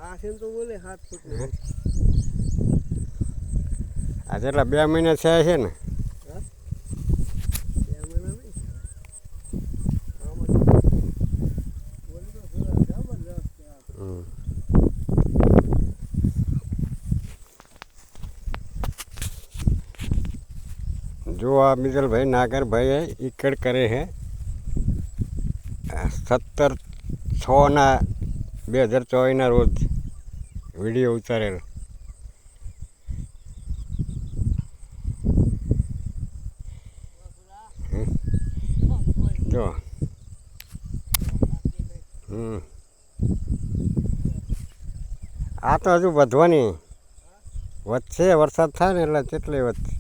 આ છે તો બોલે 7 ફૂટ. આ જેટલા 2 મહિના થયા છે ને. હા 2 મહિના નહીં. આમાં બોલે તો જબરદસ્ત છે આ તો. જો આ મિજલભાઈ નાગરભાઈ ઈકડ કરે છે 17/6/2024 રોજ વિડીયો ઉતારેલો. જો આ તો હજુ વધવાની વધશે, વરસાદ થાય ને એટલે કેટલી વધશે.